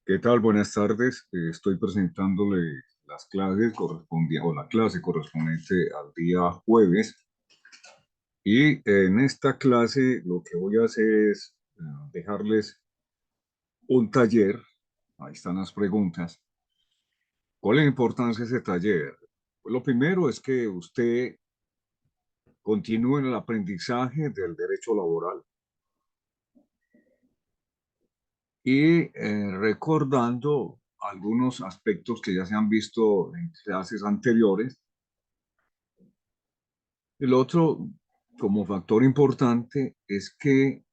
¿Qué tal? Buenas tardes. Estoy presentándole las clases correspondientes o la clase correspondiente al día jueves. Y en esta clase lo que voy a hacer es dejarles un taller. Ahí están las preguntas. ¿Cuál es la importancia de ese taller? Pues lo primero es que usted continúe en el aprendizaje del derecho laboral y recordando algunos aspectos que ya se han visto en clases anteriores. El otro, como factor importante, es que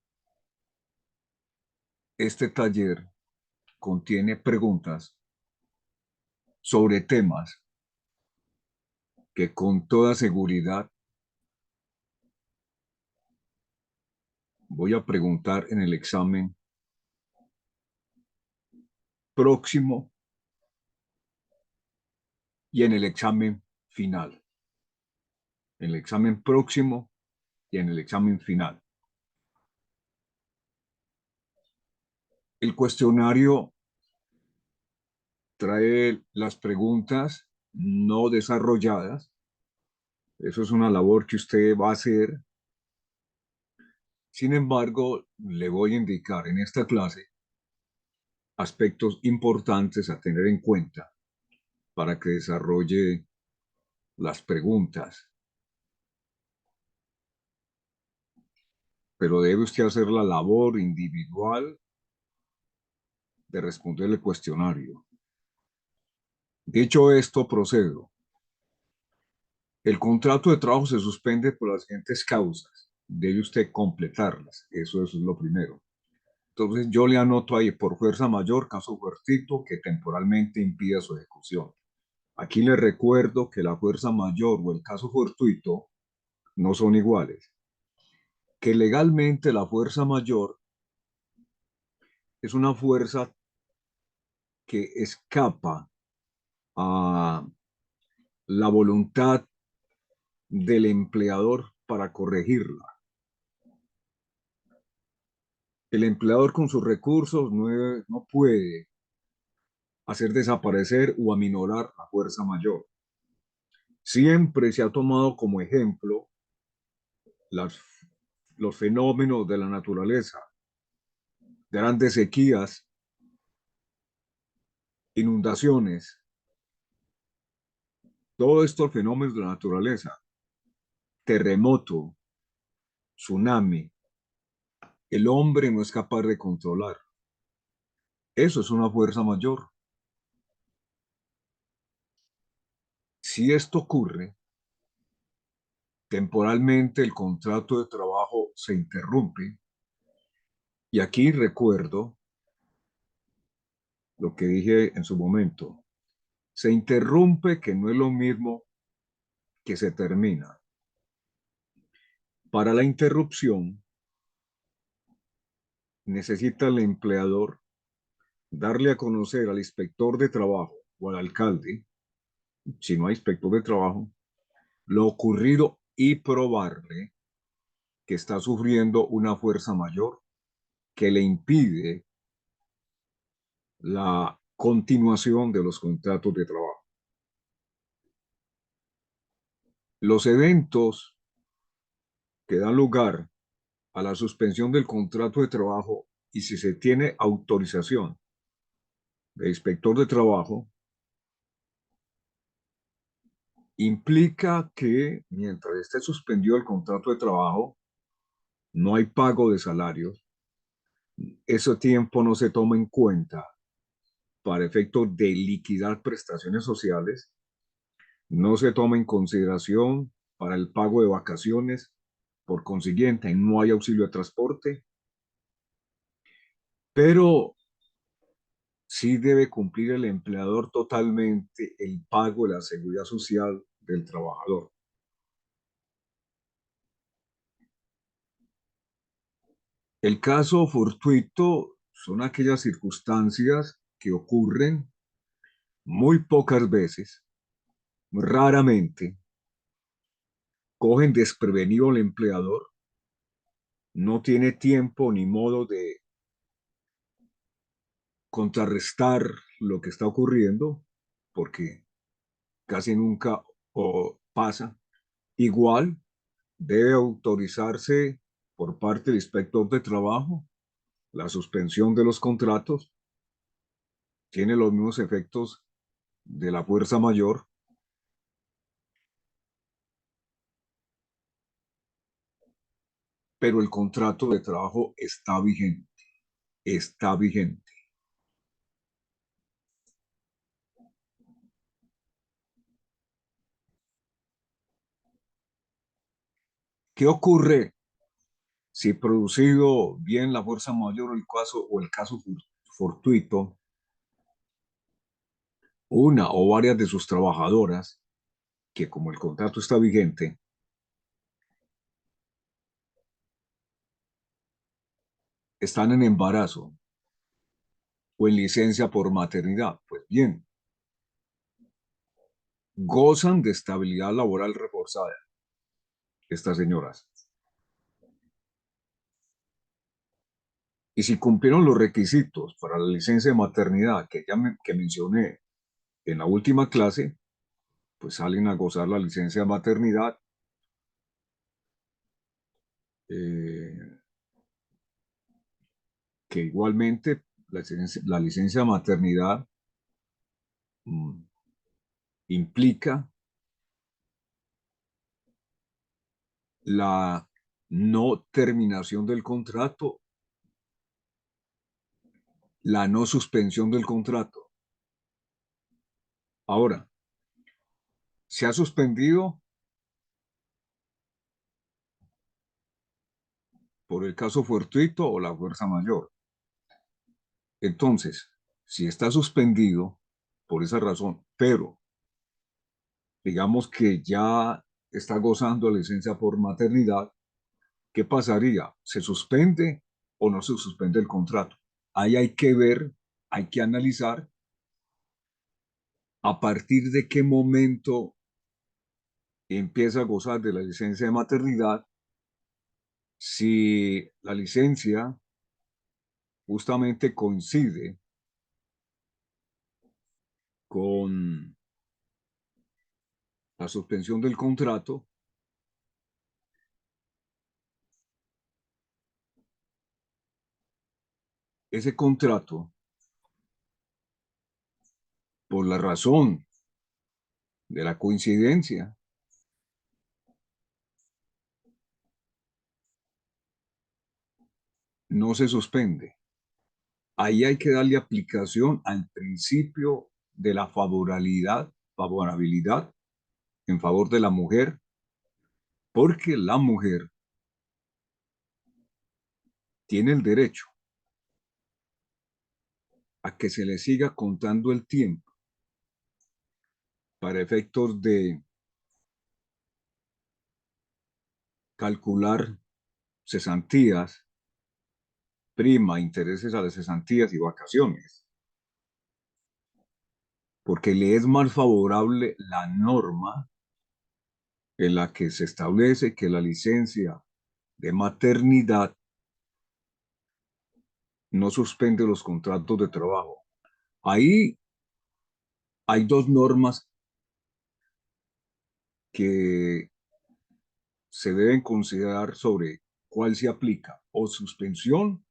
este taller contiene preguntas sobre temas que con toda seguridad voy a preguntar en el examen próximo y en el examen final. En el examen próximo y en el examen final. El cuestionario trae las preguntas no desarrolladas. Eso es una labor que usted va a hacer. Sin embargo, le voy a indicar en esta clase aspectos importantes a tener en cuenta para que desarrolle las preguntas. Pero debe usted hacer la labor individual de responder el cuestionario. Dicho esto, procedo. El contrato de trabajo se suspende por las siguientes causas. Debe usted completarlas. Eso es lo primero. Entonces yo le anoto ahí por fuerza mayor, caso fuertito, que temporalmente impida su ejecución. Aquí le recuerdo que la fuerza mayor o el caso fortuito no son iguales, que legalmente la fuerza mayor es una fuerza que escapa a la voluntad del empleador para corregirla. El empleador con sus recursos no puede hacer desaparecer o aminorar la fuerza mayor. Siempre se ha tomado como ejemplo las, los fenómenos de la naturaleza, grandes sequías, inundaciones, todos estos fenómenos de la naturaleza, terremoto, tsunami, el hombre no es capaz de controlar. Eso es una fuerza mayor. Si esto ocurre, temporalmente el contrato de trabajo se interrumpe. Y aquí recuerdo lo que dije en su momento. Se interrumpe, que no es lo mismo que se termina. Para la interrupción, necesita el empleador darle a conocer al inspector de trabajo o al alcalde, si no hay inspector de trabajo, lo ocurrido y probarle que está sufriendo una fuerza mayor que le impide la continuación de los contratos de trabajo. Los eventos que dan lugar a la suspensión del contrato de trabajo y si se tiene autorización del inspector de trabajo, implica que mientras esté suspendido el contrato de trabajo, no hay pago de salarios. Ese tiempo no se toma en cuenta para efectos de liquidar prestaciones sociales, no se toma en consideración para el pago de vacaciones, por consiguiente, no hay auxilio de transporte, pero sí debe cumplir el empleador totalmente el pago de la seguridad social del trabajador. El caso fortuito son aquellas circunstancias que ocurren muy pocas veces, raramente, cogen desprevenido al empleador, no tiene tiempo ni modo de contrarrestar lo que está ocurriendo, porque casi nunca pasa. Igual debe autorizarse por parte del inspector de trabajo la suspensión de los contratos. Tiene los mismos efectos de la fuerza mayor, pero el contrato de trabajo está vigente, está vigente. ¿Qué ocurre si producido bien la fuerza mayor o el caso fortuito, una o varias de sus trabajadoras, que como el contrato está vigente, están en embarazo o en licencia por maternidad? Pues bien, gozan de estabilidad laboral reforzada estas señoras. Y si cumplieron los requisitos para la licencia de maternidad que mencioné en la última clase, pues salen a gozar la licencia de maternidad, eh, que igualmente la licencia de maternidad mm, implica la no terminación del contrato, la no suspensión del contrato. Ahora, se ha suspendido por el caso fortuito o la fuerza mayor. Entonces, si está suspendido por esa razón, pero digamos que ya está gozando la licencia por maternidad, ¿qué pasaría? ¿Se suspende o no se suspende el contrato? Ahí hay que ver, hay que analizar a partir de qué momento empieza a gozar de la licencia de maternidad, si la licencia justamente coincide con la suspensión del contrato. Ese contrato, por la razón de la coincidencia, no se suspende. Ahí hay que darle aplicación al principio de la favorabilidad en favor de la mujer, porque la mujer tiene el derecho a que se le siga contando el tiempo para efectos de calcular cesantías, prima, intereses a las cesantías y vacaciones, porque le es más favorable la norma en la que se establece que la licencia de maternidad no suspende los contratos de trabajo. Ahí hay dos normas que se deben considerar sobre cuál se aplica, o suspensión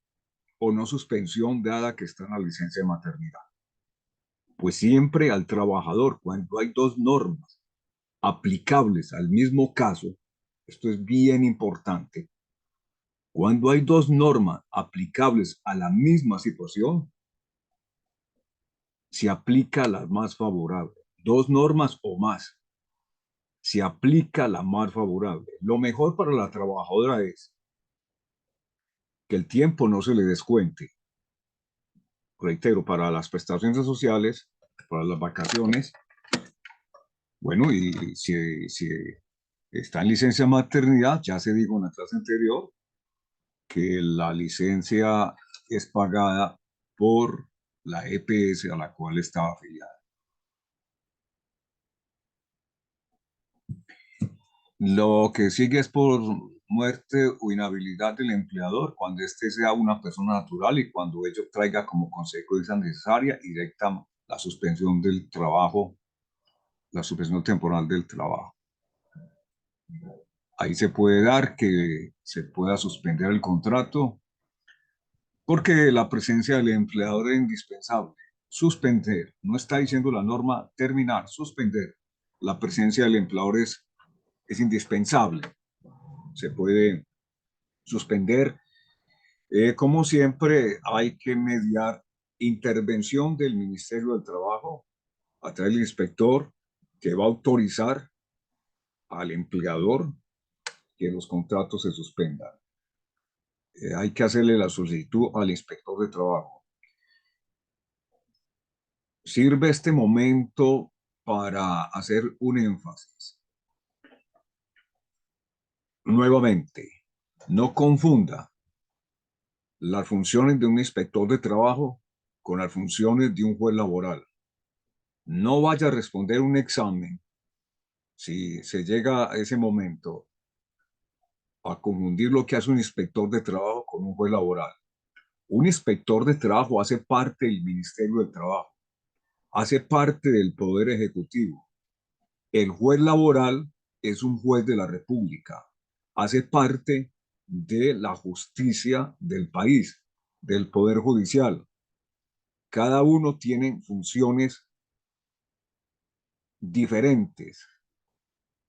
o no suspensión dada que está en la licencia de maternidad. Pues siempre al trabajador, cuando hay dos normas aplicables al mismo caso, esto es bien importante, cuando hay dos normas aplicables a la misma situación, se aplica la más favorable. Dos normas o más, se aplica la más favorable. Lo mejor para la trabajadora es que el tiempo no se le descuente. Reitero, para las prestaciones sociales, para las vacaciones, bueno, y si está en licencia de maternidad, ya se dijo en la clase anterior que la licencia es pagada por la EPS a la cual estaba afiliada. Lo que sigue es por muerte o inhabilidad del empleador cuando éste sea una persona natural y cuando ello traiga como consecuencia necesaria y directa la suspensión del trabajo, la suspensión temporal del trabajo. Ahí se puede dar que se pueda suspender el contrato porque la presencia del empleador es indispensable. Suspender, no está diciendo la norma terminar, suspender. La presencia del empleador es indispensable. Se puede suspender. Como siempre, hay que mediar intervención del Ministerio del Trabajo a través del inspector que va a autorizar al empleador que los contratos se suspendan. Hay que hacerle la solicitud al inspector de trabajo. Sirve este momento para hacer un énfasis. Nuevamente, no confunda las funciones de un inspector de trabajo con las funciones de un juez laboral. No vaya a responder un examen si se llega a ese momento a confundir lo que hace un inspector de trabajo con un juez laboral. Un inspector de trabajo hace parte del Ministerio del Trabajo, hace parte del Poder Ejecutivo. El juez laboral es un juez de la República, hace parte de la justicia del país, del Poder Judicial. Cada uno tiene funciones diferentes.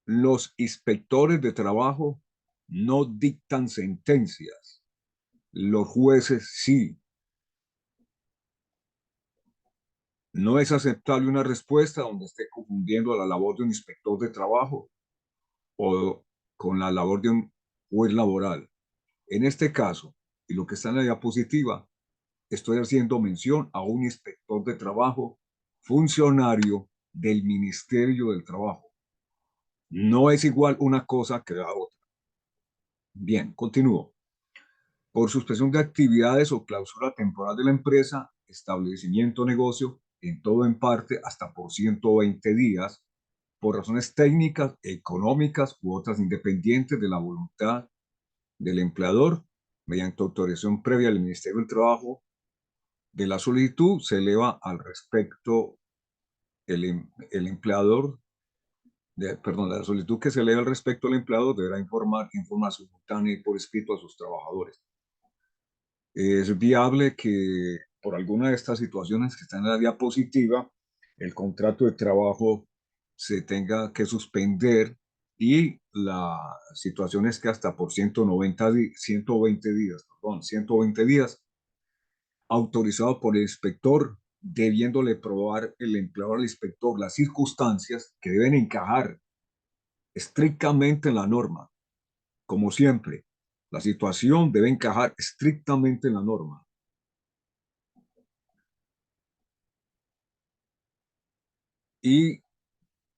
Los inspectores de trabajo no dictan sentencias, los jueces sí. No es aceptable una respuesta donde esté confundiendo la labor de un inspector de trabajo o con la labor de un juez laboral. En este caso, y lo que está en la diapositiva, estoy haciendo mención a un inspector de trabajo, funcionario del Ministerio del Trabajo. No es igual una cosa que la otra. Bien, continúo. Por suspensión de actividades o clausura temporal de la empresa, establecimiento o negocio, en todo o en parte, hasta por 120 días, por razones técnicas, económicas u otras independientes de la voluntad del empleador, mediante autorización previa del Ministerio del Trabajo, de la solicitud se eleva al respecto el empleador, perdón, la solicitud que se eleva al respecto al empleador deberá informar simultánea y por escrito a sus trabajadores. Es viable que por alguna de estas situaciones que están en la diapositiva, el contrato de trabajo se tenga que suspender y la situación es que hasta por 120 días, perdón, 120 días, autorizado por el inspector, debiéndole probar el empleador al inspector las circunstancias que deben encajar estrictamente en la norma. Como siempre, la situación debe encajar estrictamente en la norma. Y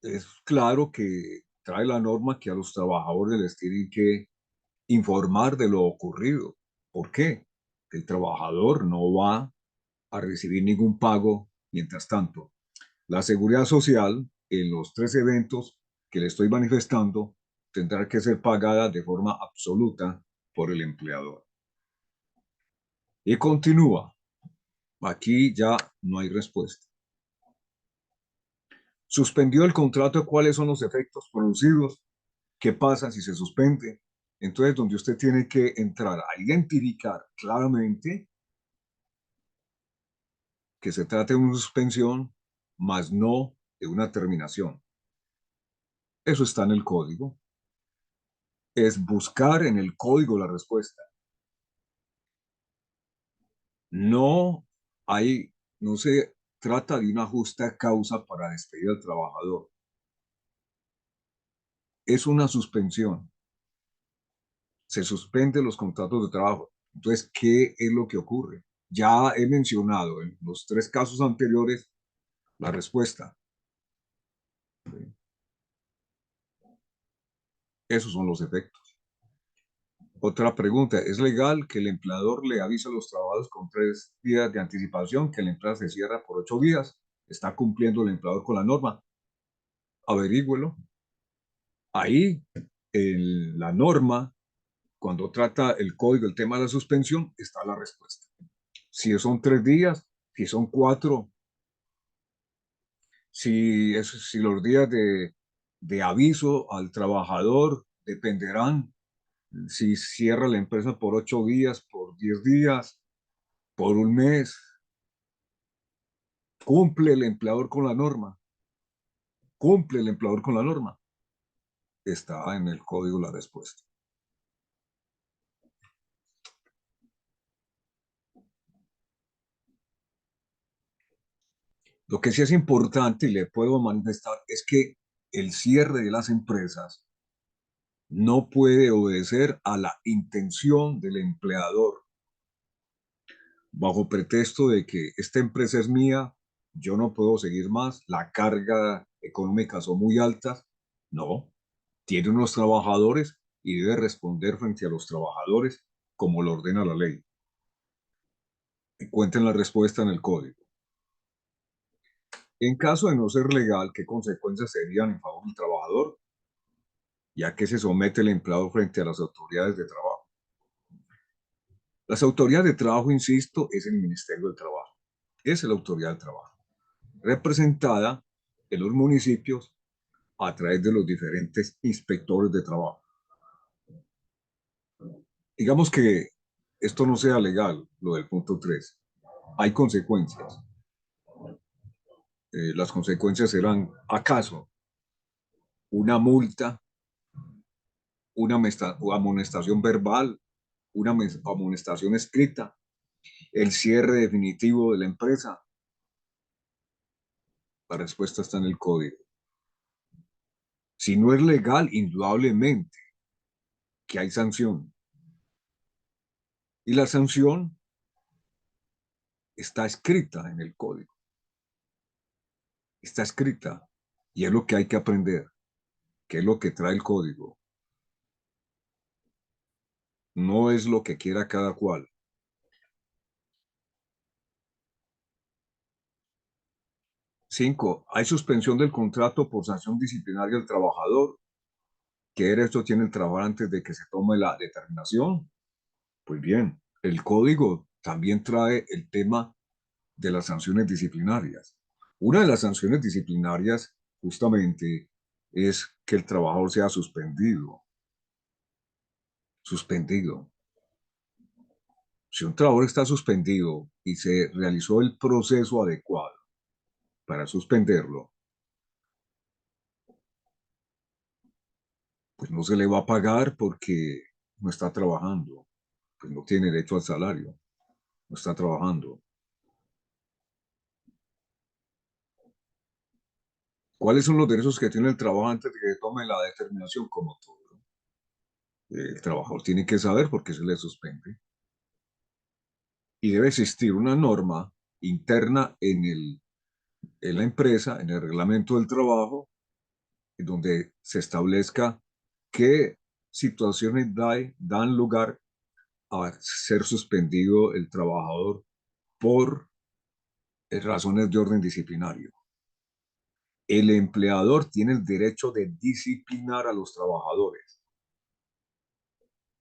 es claro que trae la norma que a los trabajadores les tienen que informar de lo ocurrido. ¿Por qué? El trabajador no va a recibir ningún pago mientras tanto. La seguridad social en los 3 eventos que le estoy manifestando tendrá que ser pagada de forma absoluta por el empleador. Y continúa. Aquí ya no hay respuesta. Suspendió el contrato. ¿Cuáles son los efectos producidos? ¿Qué pasa si se suspende? Entonces, donde usted tiene que entrar a identificar claramente que se trata de una suspensión, más no de una terminación. Eso está en el código. Es buscar en el código la respuesta. No hay, no se trata de una justa causa para despedir al trabajador. Es una suspensión. Se suspenden los contratos de trabajo. Entonces, ¿qué es lo que ocurre? Ya he mencionado en los 3 casos anteriores la respuesta. Esos son los efectos. Otra pregunta, ¿es legal que el empleador le avise a los trabajadores con 3 días de anticipación que la empresa se cierra por 8 días? ¿Está cumpliendo el empleador con la norma? Averígüelo. Ahí, en la norma, Cuando trata el código, el tema de la suspensión, está la respuesta. Si son 3 días, si son 4, si los días de aviso al trabajador dependerán si cierra la empresa por 8 días, por 10 días, por un mes. Cumple el empleador con la norma, cumple el empleador con la norma. Está en el código la respuesta. Lo que sí es importante y le puedo manifestar es que el cierre de las empresas no puede obedecer a la intención del empleador bajo pretexto de que esta empresa es mía, yo no puedo seguir más, la carga económica son muy altas. No, tiene unos trabajadores y debe responder frente a los trabajadores como lo ordena la ley. Encuentren la respuesta en el código. En caso de no ser legal, ¿qué consecuencias serían en favor del trabajador? Ya que se somete el empleado frente a las autoridades de trabajo. Las autoridades de trabajo, insisto, es el Ministerio del Trabajo. Es la autoridad del trabajo, representada en los municipios a través de los diferentes inspectores de trabajo. Digamos que esto no sea legal, lo del punto 3. Hay consecuencias. Las consecuencias serán, ¿acaso una multa, una amonestación verbal, una amonestación escrita, el cierre definitivo de la empresa? La respuesta está en el código. Si no es legal, indudablemente que hay sanción. Y la sanción está escrita en el código. Está escrita. Y es lo que hay que aprender, que es lo que trae el código. No es lo que quiera cada cual. 5. Hay suspensión del contrato por sanción disciplinaria del trabajador. ¿Qué derecho tiene el trabajador antes de que se tome la determinación? Pues bien, el código también trae el tema de las sanciones disciplinarias. Una de las sanciones disciplinarias justamente es que el trabajador sea suspendido. Suspendido. Si un trabajador está suspendido y se realizó el proceso adecuado para suspenderlo, pues no se le va a pagar porque no está trabajando, pues no tiene derecho al salario, no está trabajando. ¿Cuáles son los derechos que tiene el trabajador antes de que tome la determinación? Como todo, el trabajador tiene que saber por qué se le suspende. Y debe existir una norma interna en la empresa, en el reglamento del trabajo, en donde se establezca qué situaciones dan lugar a ser suspendido el trabajador por razones de orden disciplinario. El empleador tiene el derecho de disciplinar a los trabajadores.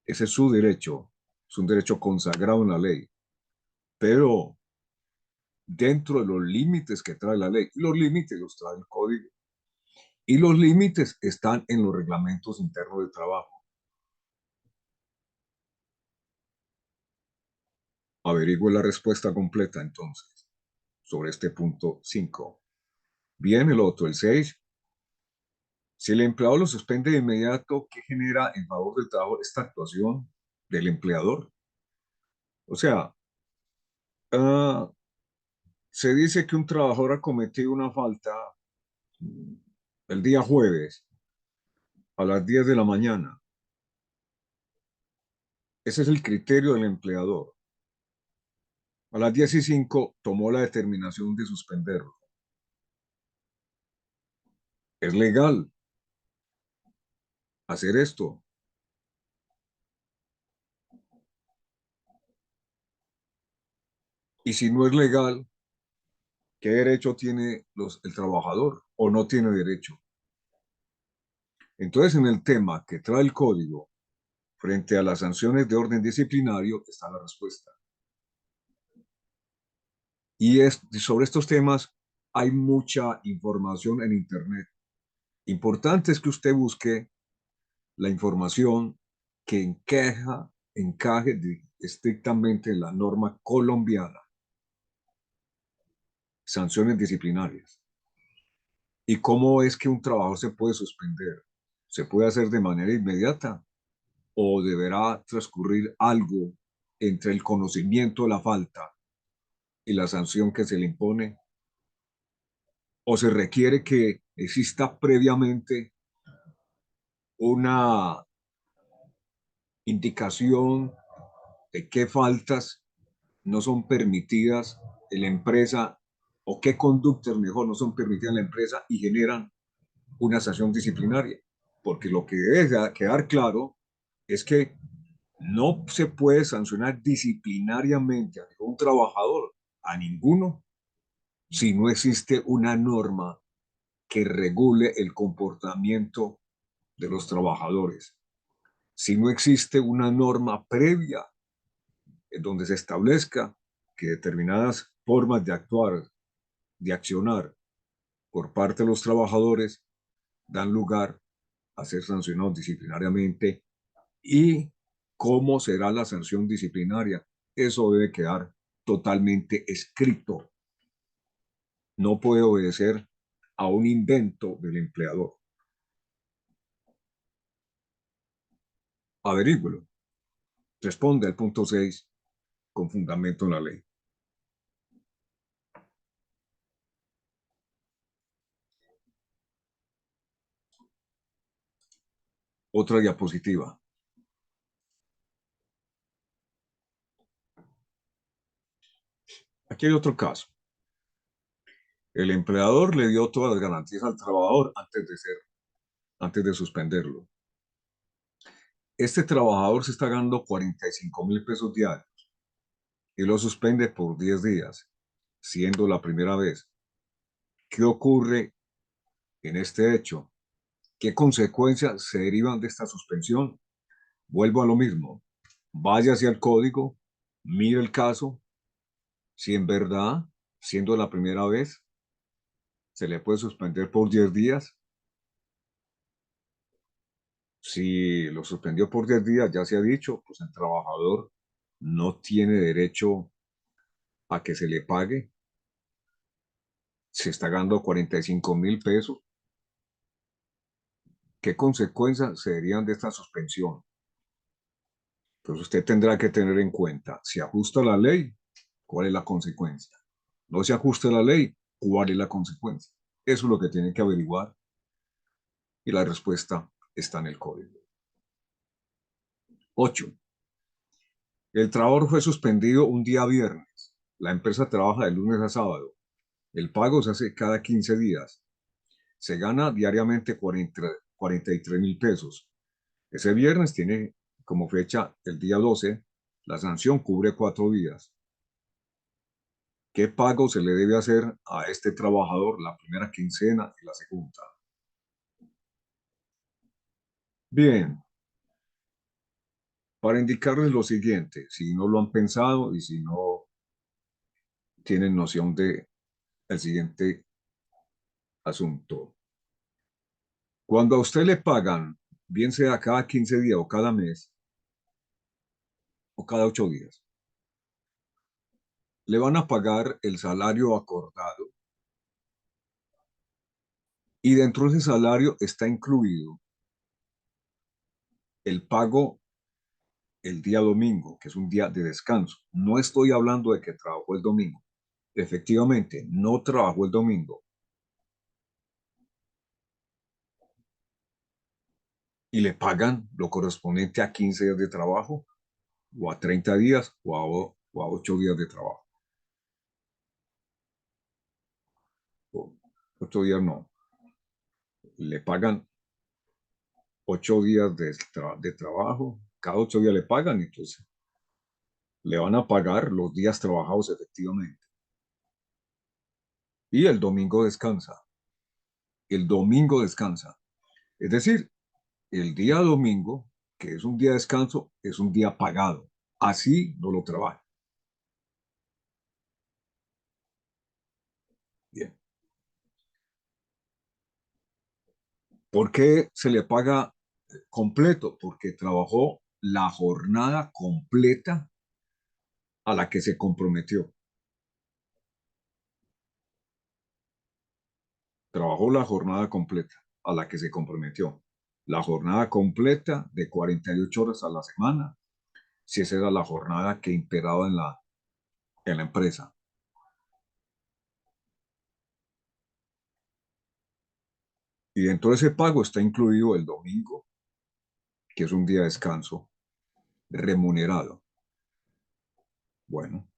Ese es su derecho, es un derecho consagrado en la ley, pero dentro de los límites que trae la ley. Los límites los trae el código. Y los límites están en los reglamentos internos de trabajo. Averigüe la respuesta completa entonces sobre este punto 5. Bien, el otro, el 6. Si el empleado lo suspende de inmediato, ¿qué genera en favor del trabajo esta actuación del empleador? O sea, uh, se dice que un trabajador ha cometido una falta el día jueves a las 10 de la mañana. Ese es el criterio del empleador. A las 10:05 tomó la determinación de suspenderlo. Es legal hacer esto. Y si no es legal, ¿qué derecho tiene el trabajador o no tiene derecho? Entonces, en el tema que trae el código, Frente a las sanciones de orden disciplinario está la respuesta. Y sobre estos temas hay mucha información en Internet. Importante es que usted busque la información que encaje estrictamente en la norma colombiana, sanciones disciplinarias. ¿Y cómo es que un trabajador se puede suspender? ¿Se puede hacer de manera inmediata o deberá transcurrir algo entre el conocimiento de la falta y la sanción que se le impone? ¿O se requiere que exista previamente una indicación de qué faltas no son permitidas en la empresa o qué conductas mejor no son permitidas en la empresa y generan una sanción disciplinaria? Porque lo que debe quedar claro es que no se puede sancionar disciplinariamente a ningún trabajador, a ninguno, si no existe una norma que regule el comportamiento de los trabajadores. Si no existe una norma previa en donde se establezca que determinadas formas de actuar, de accionar por parte de los trabajadores dan lugar a ser sancionados disciplinariamente y cómo será la sanción disciplinaria. Eso debe quedar totalmente escrito. No puede obedecer a un invento del empleador. Averígüelo. Responde al punto 6 con fundamento en la ley. Otra diapositiva. Aquí hay otro caso. El empleador le dio todas las garantías al trabajador antes de suspenderlo. Este trabajador se está ganando 45.000 pesos diarios y lo suspende por 10 días, siendo la primera vez. ¿Qué ocurre en este hecho? ¿Qué consecuencias se derivan de esta suspensión? Vuelvo a lo mismo. Vaya hacia el código, mire el caso. Si en verdad, siendo la primera vez, se le puede suspender por 10 días. Si lo suspendió por 10 días, ya se ha dicho, pues el trabajador no tiene derecho a que se le pague. Se está ganando 45.000 pesos. ¿Qué consecuencias se derivan de esta suspensión? Pues usted tendrá que tener en cuenta, si ajusta la ley, ¿cuál es la consecuencia? No se ajusta la ley, ¿cuál es la consecuencia? Eso es lo que tiene que averiguar y la respuesta está en el código. 8. El trabajador fue suspendido un día viernes. La empresa trabaja de lunes a sábado. El pago se hace cada 15 días. Se gana diariamente 43.000 pesos. Ese viernes tiene como fecha el día 12. La sanción cubre 4 días. ¿Qué pago se le debe hacer a este trabajador la primera quincena y la segunda? Bien, para indicarles lo siguiente, si no lo han pensado y si no tienen noción de el siguiente asunto. Cuando a usted le pagan, bien sea cada 15 días o cada mes o cada 8 días, le van a pagar el salario acordado y dentro de ese salario está incluido el pago el día domingo, que es un día de descanso. No estoy hablando de que trabajó el domingo. Efectivamente, no trabajó el domingo y le pagan lo correspondiente a 15 días de trabajo o a 30 días o a 8 días de trabajo. O 8 días no. Le pagan 8 días de trabajo. Cada 8 días le pagan, entonces le van a pagar los días trabajados efectivamente. Y el domingo descansa. El domingo descansa. Es decir, el día domingo que es un día de descanso, es un día pagado. Así no lo trabaja. Bien. ¿Por qué se le paga completo? Porque trabajó la jornada completa a la que se comprometió. Trabajó la jornada completa a la que se comprometió. La jornada completa de 48 horas a la semana, si esa era la jornada que imperaba en la empresa. Y dentro de ese pago está incluido el domingo, que es un día de descanso remunerado. Bueno,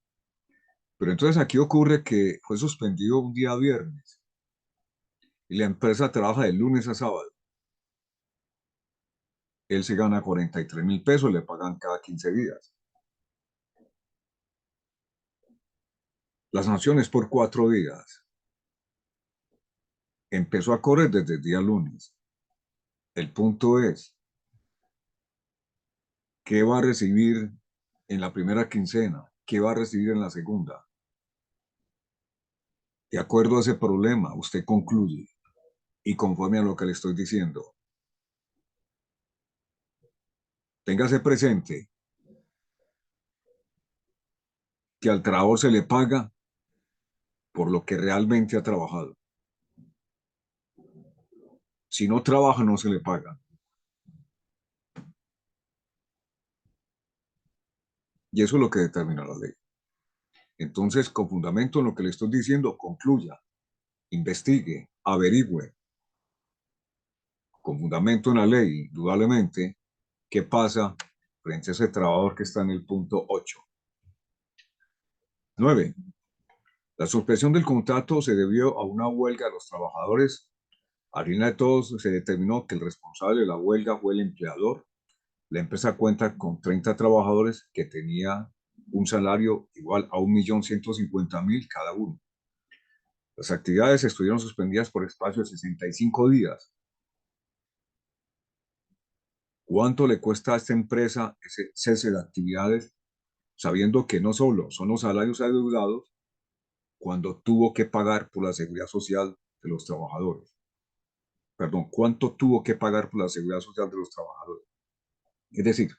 pero entonces aquí ocurre que fue suspendido un día viernes y la empresa trabaja de lunes a sábado. Él se gana 43.000 pesos, le pagan cada 15 días. La sanción es por 4 días. Empezó a correr desde el día lunes. El punto es, ¿qué va a recibir en la primera quincena? ¿Qué va a recibir en la segunda? De acuerdo a ese problema, usted concluye y conforme a lo que le estoy diciendo, téngase presente que al trabajador se le paga por lo que realmente ha trabajado. Si no trabaja, no se le paga. Y eso es lo que determina la ley. Entonces, con fundamento en lo que le estoy diciendo, concluya, investigue, averigüe, con fundamento en la ley, indudablemente, qué pasa frente a ese trabajador que está en el punto 8. 9. La suspensión del contrato se debió a una huelga de los trabajadores. Al final de todo, se determinó que el responsable de la huelga fue el empleador. La empresa cuenta con 30 trabajadores que tenían un salario igual a 1.150.000 cada uno. Las actividades estuvieron suspendidas por espacio de 65 días. ¿Cuánto le cuesta a esta empresa ese cese de actividades, sabiendo que no solo son los salarios adeudados, cuando tuvo que pagar por la seguridad social de los trabajadores? Perdón, ¿cuánto tuvo que pagar por la seguridad social de los trabajadores? Es decir,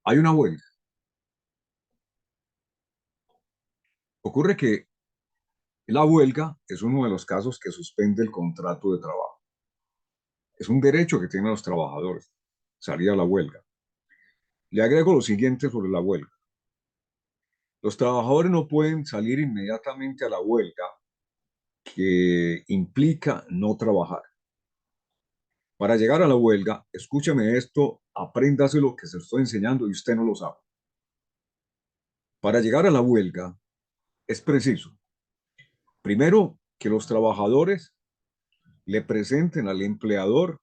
hay una huelga. Ocurre que la huelga es uno de los casos que suspende el contrato de trabajo. Es un derecho que tienen los trabajadores salir a la huelga. Le agrego lo siguiente sobre la huelga. Los trabajadores no pueden salir inmediatamente a la huelga, que implica no trabajar. Para llegar a la huelga, escúcheme esto, apréndaselo que se lo estoy enseñando y usted no lo sabe. Para llegar a la huelga es preciso, primero, que los trabajadores le presenten al empleador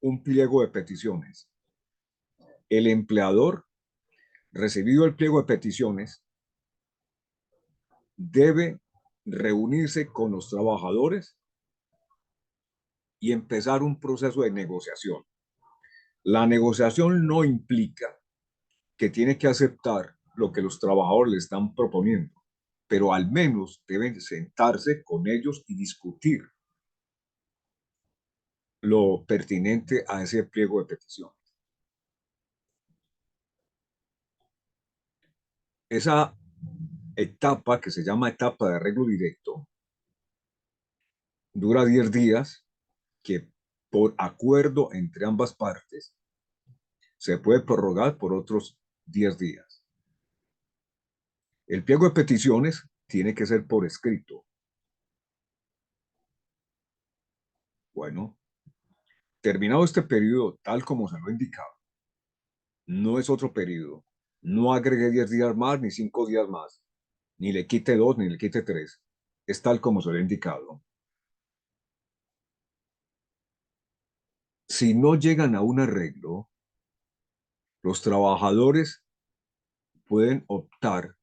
un pliego de peticiones. El empleador, recibido el pliego de peticiones, debe reunirse con los trabajadores y empezar un proceso de negociación. La negociación no implica que tiene que aceptar lo que los trabajadores le están proponiendo, pero al menos deben sentarse con ellos y discutir lo pertinente a ese pliego de petición. Esa etapa, que se llama etapa de arreglo directo, dura 10 días, que por acuerdo entre ambas partes se puede prorrogar por otros 10 días. El pliego de peticiones tiene que ser por escrito. Bueno, terminado este periodo, tal como se lo he indicado, no es otro periodo. No agregue 10 días más ni 5 días más, ni le quite 2 ni le quite 3. Es tal como se lo he indicado. Si no llegan a un arreglo, los trabajadores pueden optar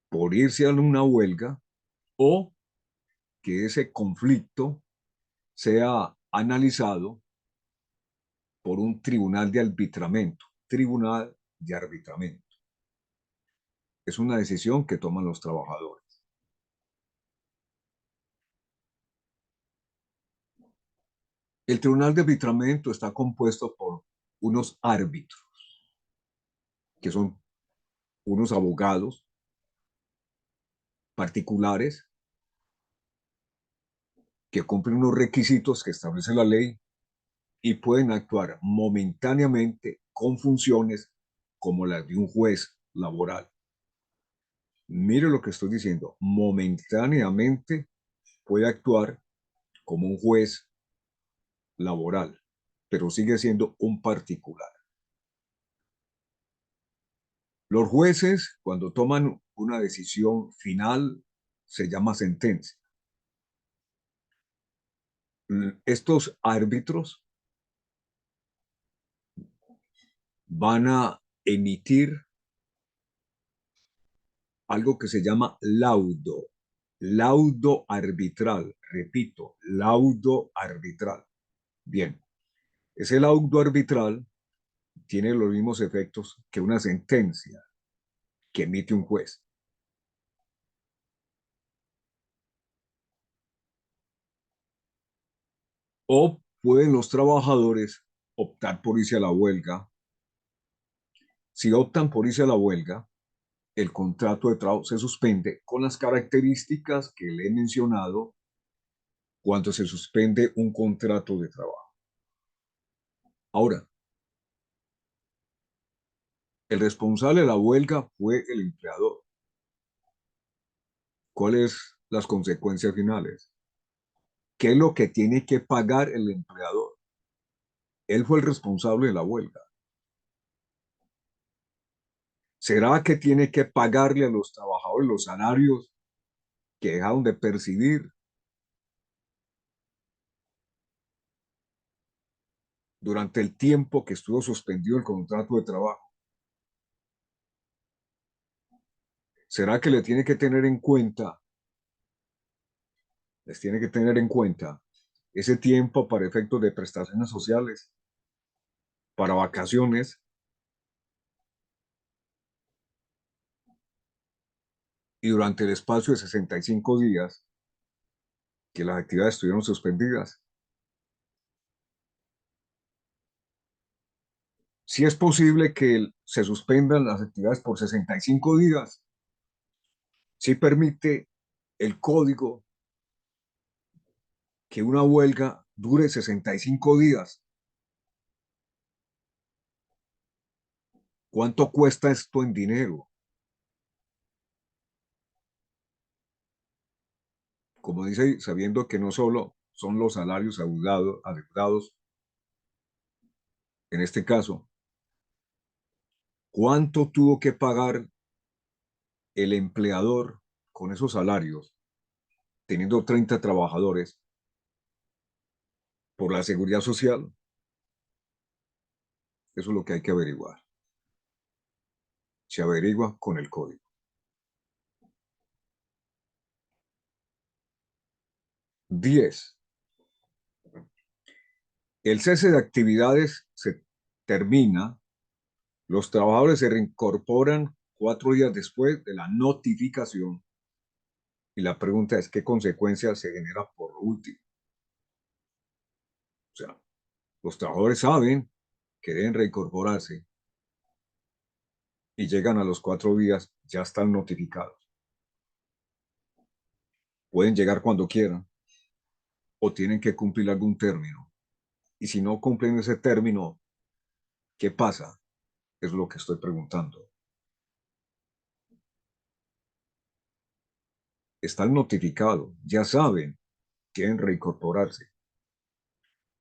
por irse a una huelga o que ese conflicto sea analizado por un tribunal de arbitramiento. Tribunal de arbitramiento. Es una decisión que toman los trabajadores. El tribunal de arbitramiento está compuesto por unos árbitros, que son unos abogados particulares que cumplen unos requisitos que establece la ley y pueden actuar momentáneamente con funciones como las de un juez laboral. Mire lo que estoy diciendo, momentáneamente puede actuar como un juez laboral, pero sigue siendo un particular. Los jueces, cuando toman una decisión final, se llama sentencia. Estos árbitros van a emitir algo que se llama laudo, laudo arbitral, repito, laudo arbitral. Bien, ese laudo arbitral tiene los mismos efectos que una sentencia que emite un juez. O pueden los trabajadores optar por irse a la huelga. Si optan por irse a la huelga, el contrato de trabajo se suspende con las características que le he mencionado cuando se suspende un contrato de trabajo. Ahora, el responsable de la huelga fue el empleador. ¿Cuáles las consecuencias finales? ¿Qué es lo que tiene que pagar el empleador? Él fue el responsable de la huelga. ¿Será que tiene que pagarle a los trabajadores los salarios que dejaron de percibir durante el tiempo que estuvo suspendido el contrato de trabajo? ¿Será que le tiene que tener en cuenta, les tiene que tener en cuenta ese tiempo para efectos de prestaciones sociales, para vacaciones y durante el espacio de 65 días que las actividades estuvieron suspendidas? Si es posible que se suspendan las actividades por 65 días, si permite el código que una huelga dure 65 días. ¿Cuánto cuesta esto en dinero? Como dice, sabiendo que no solo son los salarios adeudados en este caso, ¿cuánto tuvo que pagar el empleador con esos salarios, teniendo 30 trabajadores, por la seguridad social? Eso es lo que hay que averiguar. Se averigua con el código. 10. El cese de actividades se termina, los trabajadores se reincorporan 4 días después de la notificación y la pregunta es qué consecuencias se genera por lo último. O sea, los trabajadores saben que deben reincorporarse y llegan a los 4 días, ya están notificados. Pueden llegar cuando quieran o tienen que cumplir algún término. Y si no cumplen ese término, ¿qué pasa? Es lo que estoy preguntando. Están notificados, ya saben, quieren reincorporarse.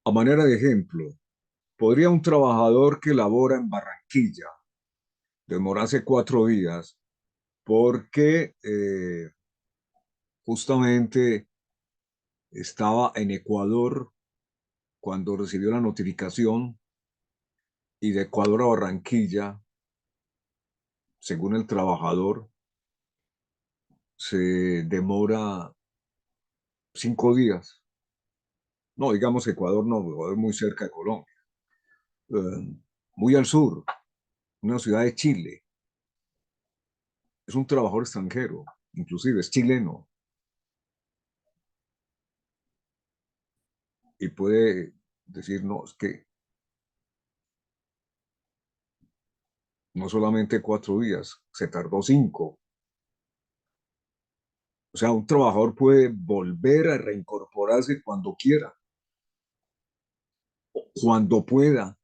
A manera de ejemplo, podría un trabajador que labora en Barranquilla demorarse 4 días porque justamente estaba en Ecuador cuando recibió la notificación y de Ecuador a Barranquilla, según el trabajador, se demora 5 días. No, digamos Ecuador no, Ecuador es muy cerca de Colombia. muy al sur, una ciudad de Chile. Es un trabajador extranjero, inclusive es chileno, y puede decir, no, es que no solamente 4 días, se tardó 5. O sea, un trabajador puede volver a reincorporarse cuando quiera, cuando pueda.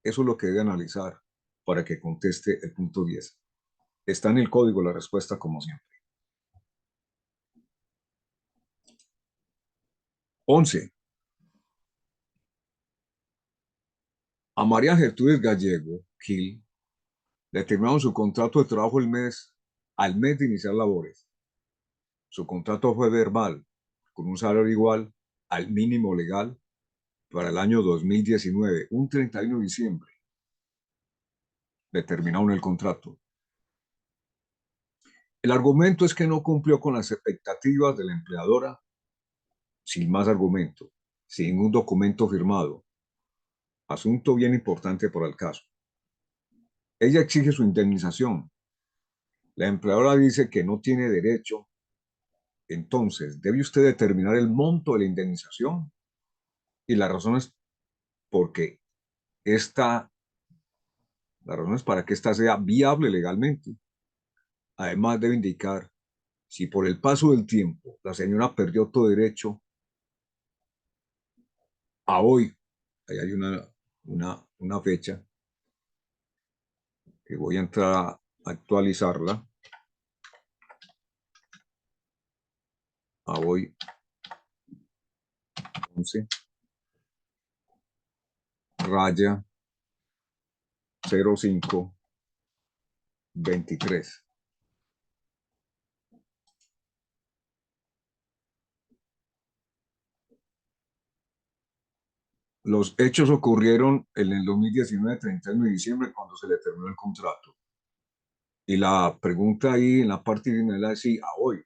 Eso es lo que debe analizar para que conteste el punto 10. Está en el código la respuesta como siempre. 11. A María Gertrudis Gallego Gil le terminaron su contrato de trabajo al mes de iniciar labores. Su contrato fue verbal, con un salario igual al mínimo legal para el año 2019, un 31 de diciembre. Le terminaron el contrato. El argumento es que no cumplió con las expectativas de la empleadora, sin más argumento, sin un documento firmado. Asunto bien importante para el caso. Ella exige su indemnización. La empleadora dice que no tiene derecho. Entonces, debe usted determinar el monto de la indemnización. Y la razón es porque esta, la razón es para que esta sea viable legalmente. Además, debe indicar si por el paso del tiempo la señora perdió todo derecho a hoy. Ahí hay una fecha que voy a entrar a actualizarla a hoy, 11, raya 0523. Los hechos ocurrieron en el 2019, 31 de diciembre, cuando se le terminó el contrato. Y la pregunta ahí en la parte final es si a hoy,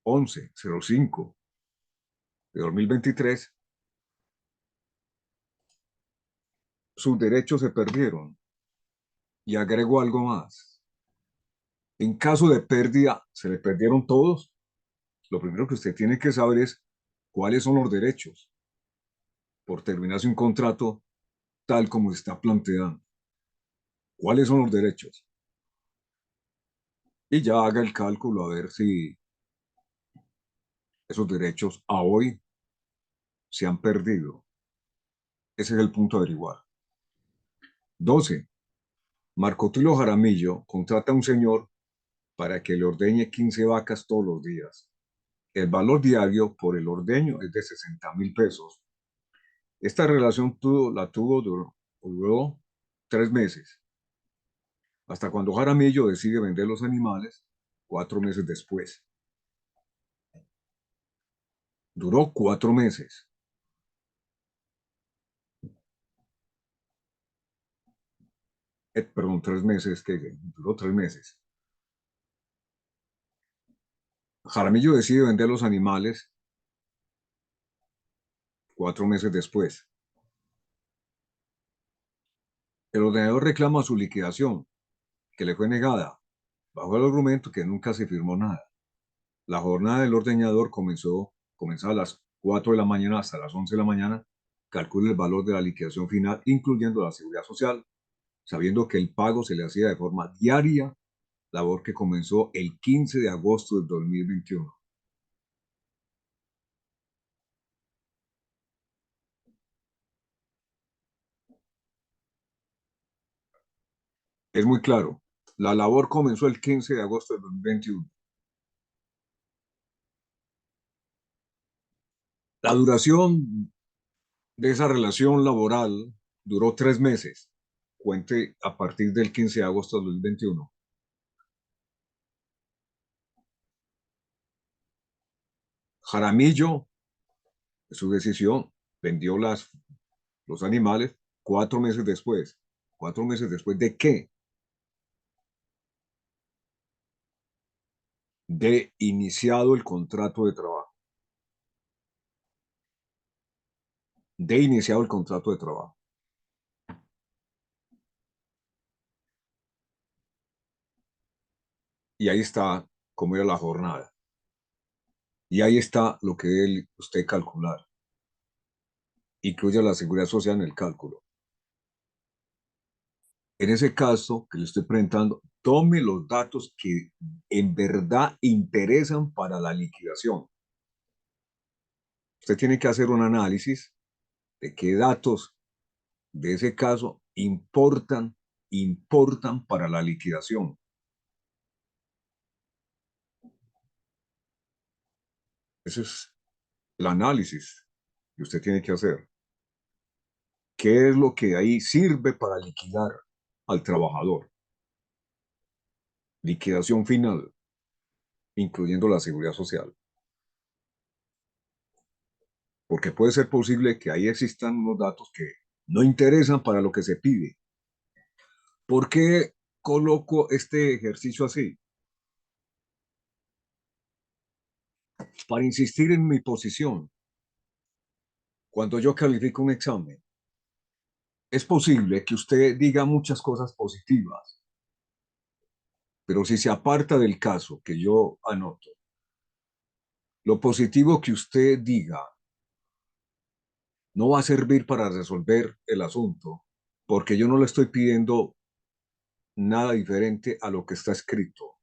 11/05 de 2023, sus derechos se perdieron. Y agrego algo más. En caso de pérdida, ¿se le perdieron todos? Lo primero que usted tiene que saber es cuáles son los derechos por terminarse un contrato tal como está planteado. ¿Cuáles son los derechos? Y ya haga el cálculo a ver si esos derechos a hoy se han perdido. Ese es el punto a averiguar. 12. Marco Tulio Jaramillo contrata a un señor para que le ordeñe 15 vacas todos los días. El valor diario por el ordeño es de 60.000 pesos. Esta relación duró 3 meses, hasta cuando Jaramillo decide vender los animales 4 meses después. Duró 4 meses. Perdón, 3 meses, que duró 3 meses. Jaramillo decide vender los animales 4 meses después. El ordenador reclama su liquidación, que le fue negada, bajo el argumento que nunca se firmó nada. La jornada del ordeñador comenzaba a las 4 de la mañana hasta las 11 de la mañana. Calcula el valor de la liquidación final, incluyendo la seguridad social, sabiendo que el pago se le hacía de forma diaria, labor que comenzó el 15 de agosto del 2021. Es muy claro, la labor comenzó el 15 de agosto del 2021. La duración de esa relación laboral duró 3 meses, cuente a partir del 15 de agosto del 2021. Jaramillo, su decisión, vendió los animales 4 meses después. ¿4 meses después de qué? De iniciado el contrato de trabajo. de iniciado el contrato de trabajo. Y ahí está cómo era la jornada. Y ahí está lo que debe usted calcular. Incluye la seguridad social en el cálculo. En ese caso que le estoy presentando, tome los datos que en verdad interesan para la liquidación. Usted tiene que hacer un análisis de qué datos de ese caso importan para la liquidación. Ese es el análisis que usted tiene que hacer. ¿Qué es lo que ahí sirve para liquidar al trabajador? Liquidación final, incluyendo la seguridad social. Porque puede ser posible que ahí existan unos datos que no interesan para lo que se pide. ¿Por qué coloco este ejercicio así? Para insistir en mi posición. Cuando yo califico un examen, es posible que usted diga muchas cosas positivas, pero si se aparta del caso que yo anoto, lo positivo que usted diga no va a servir para resolver el asunto, porque yo no le estoy pidiendo nada diferente a lo que está escrito.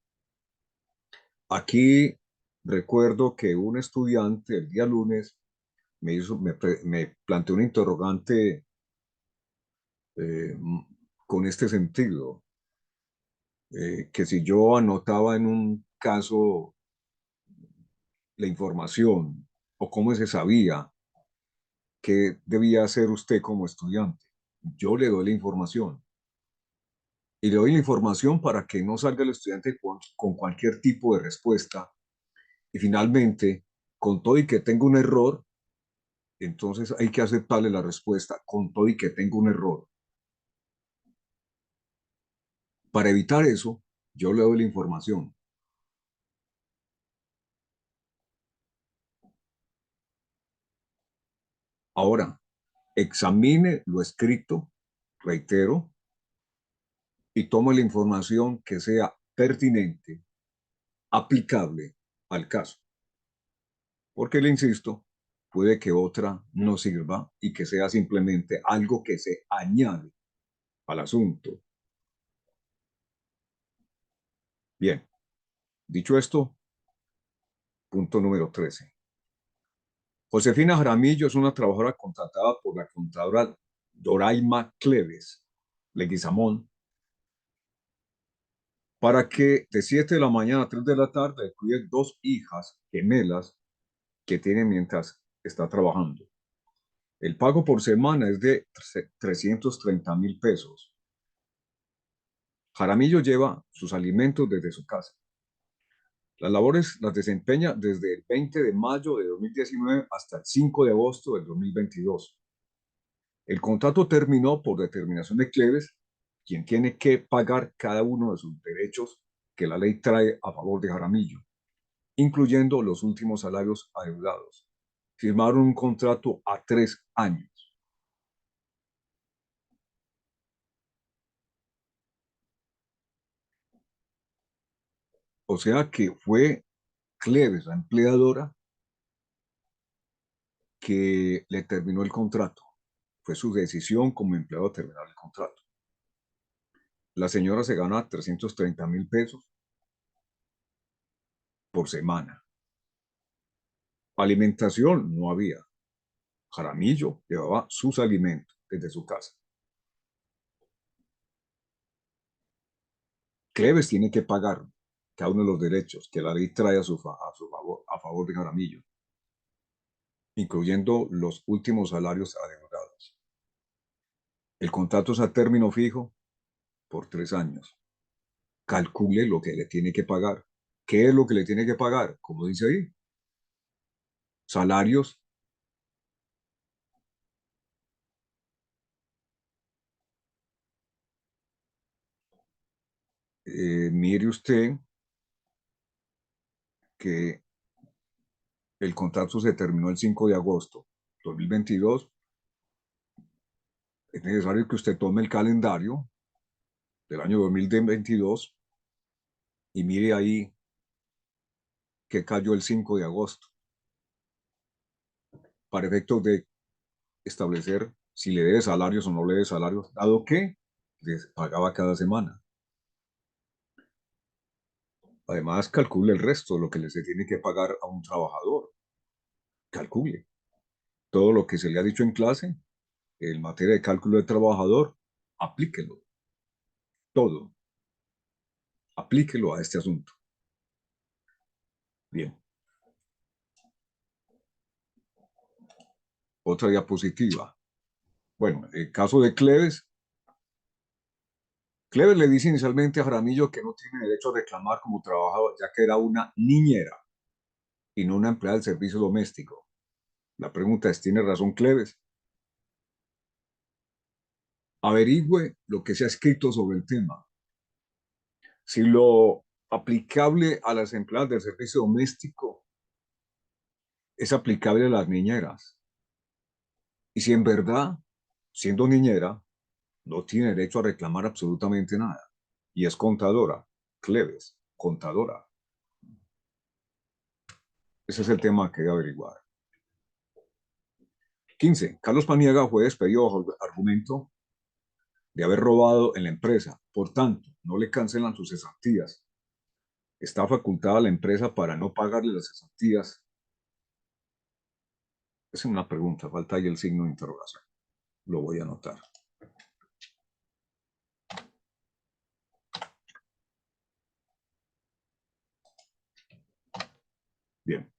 Aquí recuerdo que un estudiante el día lunes me planteó un interrogante eh, con este sentido, que si yo anotaba en un caso la información o cómo se sabía qué debía hacer usted como estudiante. Yo le doy la información y le doy la información para que no salga el estudiante con cualquier tipo de respuesta y finalmente, con todo y que tenga un error, entonces hay que aceptarle la respuesta con todo y que tenga un error. Para evitar eso, yo le doy la información. Ahora, examine lo escrito, reitero, y tome la información que sea pertinente, aplicable al caso. Porque le insisto, puede que otra no sirva y que sea simplemente algo que se añade al asunto. Bien, dicho esto, punto número 13. Josefina Jaramillo es una trabajadora contratada por la contadora Doraima Cleves Leguizamón para que de 7 de la mañana a 3 de la tarde cuide dos hijas gemelas que tiene mientras está trabajando. El pago por semana es de 330.000 pesos. Jaramillo lleva sus alimentos desde su casa. Las labores las desempeña desde el 20 de mayo de 2019 hasta el 5 de agosto del 2022. El contrato terminó por determinación de Cleves, quien tiene que pagar cada uno de sus derechos que la ley trae a favor de Jaramillo, incluyendo los últimos salarios adeudados. Firmaron un contrato a 3 años. O sea que fue Cleves, la empleadora, que le terminó el contrato. Fue su decisión como empleado terminar el contrato. La señora se gana 330.000 pesos por semana. Alimentación no había. Jaramillo llevaba sus alimentos desde su casa. Cleves tiene que pagar cada uno de los derechos que la ley trae a favor de Jaramillo, incluyendo los últimos salarios adeudados. El contrato es a término fijo por 3 años. Calcule lo que le tiene que pagar. ¿Qué es lo que le tiene que pagar? Como dice ahí, salarios. Mire usted que el contrato se terminó el 5 de agosto de 2022 es necesario que usted tome el calendario del año 2022 y mire ahí que cayó el 5 de agosto, para efectos de establecer si le debe salarios o no le debe salarios, dado que les pagaba cada semana. Además, calcule el resto, lo que le se tiene que pagar a un trabajador. Calcule todo lo que se le ha dicho en clase, en materia de cálculo de trabajador, aplíquelo, todo, aplíquelo a este asunto. Bien, otra diapositiva. Bueno, el caso de Cleves. Cleves le dice inicialmente a Jaramillo que no tiene derecho a reclamar como trabajador, ya que era una niñera y no una empleada del servicio doméstico. La pregunta es, ¿tiene razón Cleves? Averigüe lo que se ha escrito sobre el tema. Si lo aplicable a las empleadas del servicio doméstico es aplicable a las niñeras. Y si en verdad, siendo niñera, no tiene derecho a reclamar absolutamente nada. Y es contadora, Cleves, contadora. Ese es el tema que debe averiguar. 15. Carlos Paniagua fue despedido bajo el argumento de haber robado en la empresa. Por tanto, no le cancelan sus cesantías. Está facultada la empresa para no pagarle las cesantías. Es una pregunta, falta ahí el signo de interrogación. Lo voy a anotar. Bien.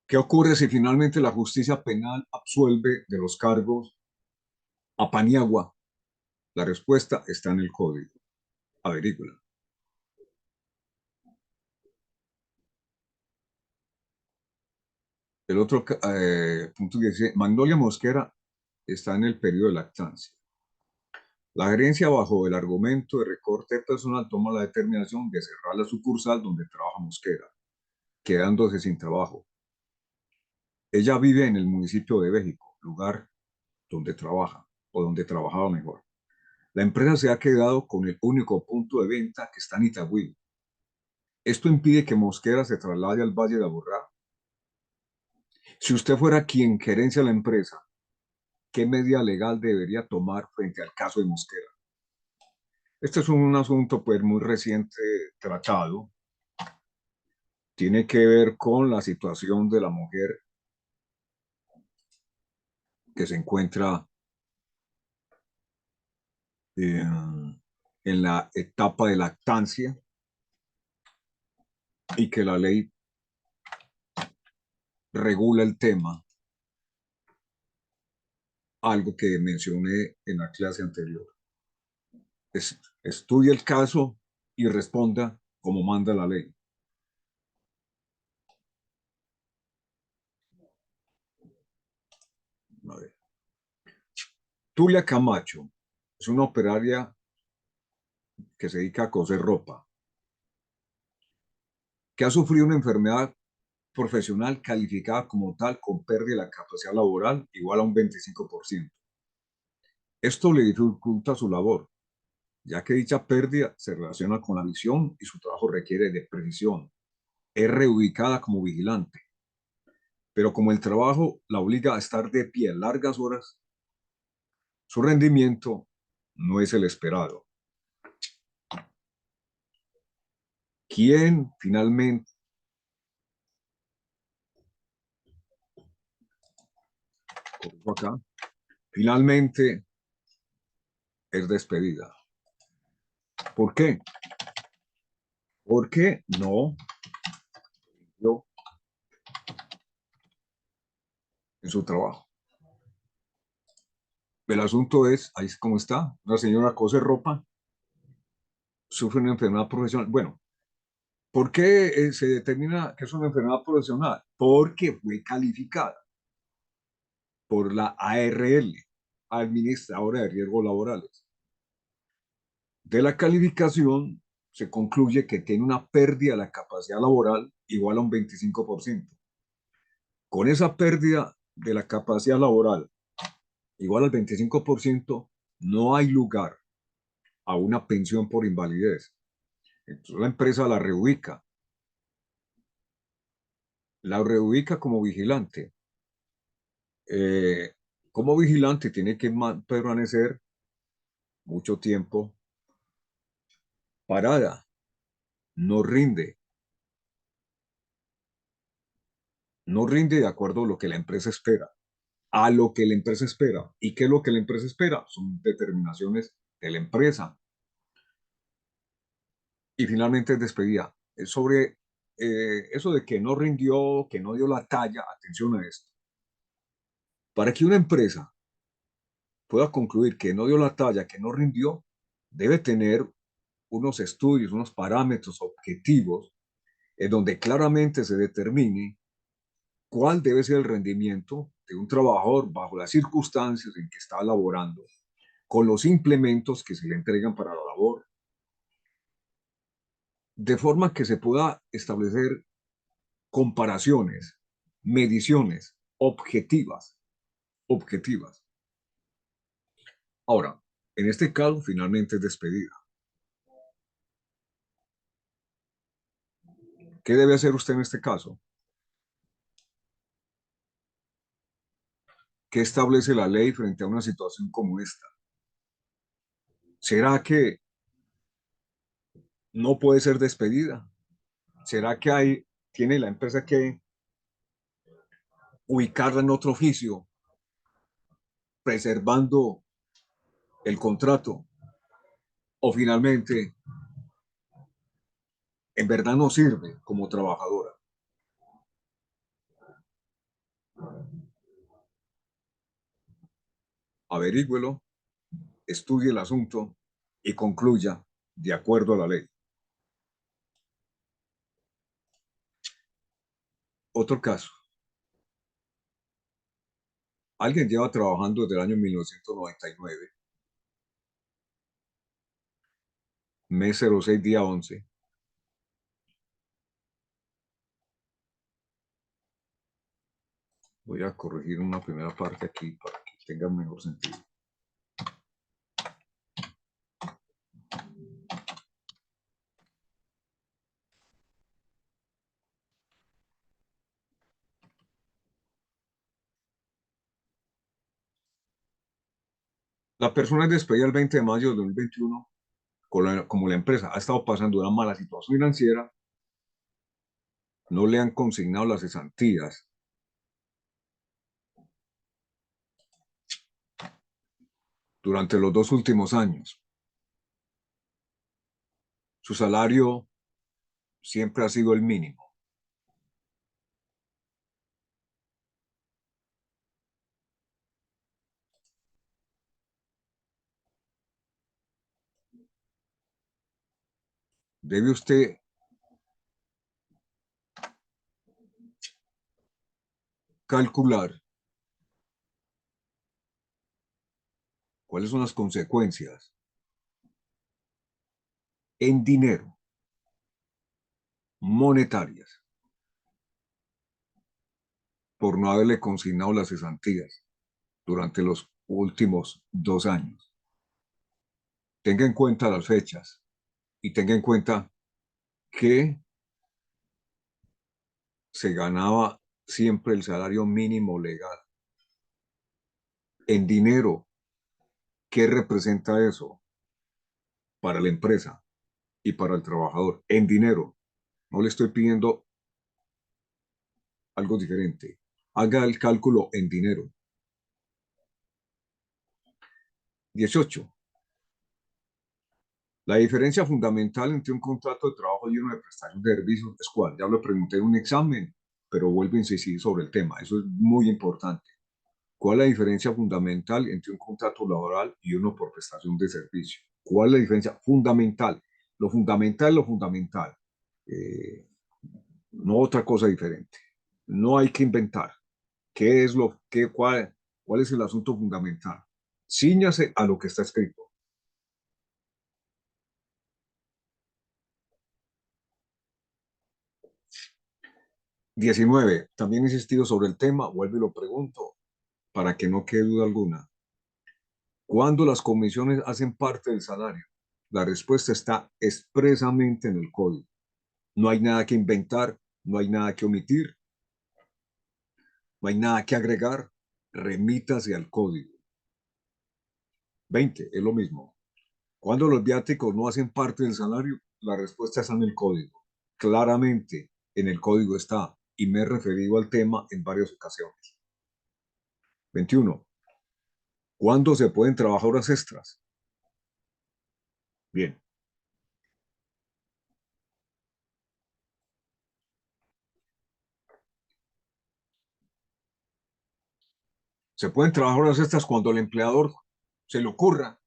¿Qué ocurre si finalmente la justicia penal absuelve de los cargos a Paniagua? La respuesta está en el código. Averígüela. El otro punto que dice, Magnolia Mosquera está en el periodo de lactancia. La gerencia, bajo el argumento de recorte personal, toma la determinación de cerrar la sucursal donde trabaja Mosquera, quedándose sin trabajo. Ella vive en el municipio de Béjico, lugar donde trabaja, o donde trabajaba mejor. La empresa se ha quedado con el único punto de venta que está en Itagüí. Esto impide que Mosquera se traslade al Valle de Aburrá. Si usted fuera quien gerencia la empresa, ¿qué medida legal debería tomar frente al caso de Mosquera? Este es un asunto pues muy reciente tratado. Tiene que ver con la situación de la mujer que se encuentra en la etapa de lactancia y que la ley regula el tema, algo que mencioné en la clase anterior. Estudie el caso y responda como manda la ley. A ver. Tulia Camacho es una operaria que se dedica a coser ropa, que ha sufrido una enfermedad profesional calificada como tal con pérdida de la capacidad laboral igual a un 25%. Esto le dificulta su labor, ya que dicha pérdida se relaciona con la visión y su trabajo requiere de precisión. Es reubicada como vigilante, pero como el trabajo la obliga a estar de pie largas horas, su rendimiento no es el esperado. ¿Quién finalmente, acá, finalmente es despedida? ¿Por qué? Porque no yo en su trabajo. El asunto es, ahí es como está, una señora cose ropa, sufre una enfermedad profesional. Bueno, ¿por qué se determina que es una enfermedad profesional? Porque fue calificada por la ARL, Administradora de Riesgos Laborales. De la calificación se concluye que tiene una pérdida de la capacidad laboral igual a un 25%. Con esa pérdida de la capacidad laboral igual al 25%, no hay lugar a una pensión por invalidez. Entonces la empresa la reubica como vigilante. Eh, Como vigilante tiene que permanecer mucho tiempo parada, no rinde, no rinde de acuerdo a lo que la empresa espera, a lo que la empresa espera. ¿Y qué es lo que la empresa espera? Son determinaciones de la empresa. Y finalmente es despedida. Sobre eso de que no rindió, que no dio la talla, atención a esto. Para que una empresa pueda concluir que no dio la talla, que no rindió, debe tener unos estudios, unos parámetros objetivos en donde claramente se determine cuál debe ser el rendimiento de un trabajador bajo las circunstancias en que está laborando, con los implementos que se le entregan para la labor, de forma que se pueda establecer comparaciones, mediciones objetivas. Ahora, en este caso, finalmente es despedida. ¿Qué debe hacer usted en este caso? ¿Qué establece la ley frente a una situación como esta? ¿Será que no puede ser despedida? ¿Será que tiene la empresa que ubicarla en otro oficio, preservando el contrato? ¿O finalmente, en verdad no sirve como trabajadora? Averígüelo, estudie el asunto y concluya de acuerdo a la ley. Otro caso. Alguien lleva trabajando desde el año 1999, mes 06, día 11. Voy a corregir una primera parte aquí para que tenga mejor sentido. La persona es despedida el 20 de mayo de 2021, como la empresa ha estado pasando una mala situación financiera, no le han consignado las cesantías durante los 2 últimos años. Su salario siempre ha sido el mínimo. Debe usted calcular cuáles son las consecuencias en dinero, monetarias, por no haberle consignado las cesantías durante los últimos 2 años. Tenga en cuenta las fechas y tenga en cuenta que se ganaba siempre el salario mínimo legal. En dinero, ¿qué representa eso para la empresa y para el trabajador? En dinero, no le estoy pidiendo algo diferente. Haga el cálculo en dinero. 18. La diferencia fundamental entre un contrato de trabajo y uno de prestación de servicios es cuál. Ya lo pregunté en un examen, pero vuelvo a insistir sobre el tema. Eso es muy importante. ¿Cuál es la diferencia fundamental entre un contrato laboral y uno por prestación de servicio? ¿Cuál es la diferencia fundamental? Lo fundamental es lo fundamental. Eh, no otra cosa diferente. No hay que inventar. ¿Qué es cuál es el asunto fundamental? Cíñase a lo que está escrito. 19. También he insistido sobre el tema, vuelvo y lo pregunto, para que no quede duda alguna. ¿Cuándo las comisiones hacen parte del salario? La respuesta está expresamente en el código. No hay nada que inventar, no hay nada que omitir, no hay nada que agregar. Remítase al código. 20. Es lo mismo. ¿Cuándo los viáticos no hacen parte del salario? La respuesta está en el código. Claramente en el código está, y me he referido al tema en varias ocasiones. 21. ¿Cuándo se pueden trabajar horas extras? Bien, se pueden trabajar horas extras cuando el empleador se le ocurra.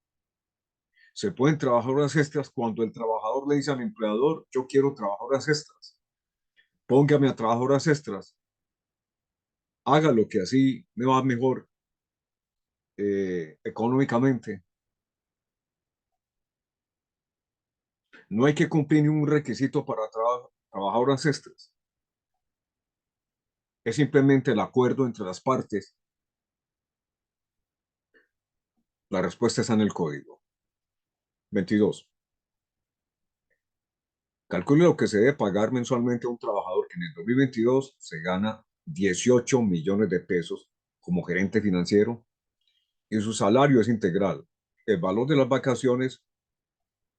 Se pueden trabajar horas extras cuando el trabajador le dice al empleador, yo quiero trabajar horas extras. Póngame a trabajar horas extras. Haga lo que así me va mejor económicamente. No hay que cumplir ningún requisito para trabajar horas extras. Es simplemente el acuerdo entre las partes. La respuesta está en el código. 22. Calcule lo que se debe pagar mensualmente a un trabajador que en el 2022 se gana 18 millones de pesos como gerente financiero y su salario es integral. El valor de las vacaciones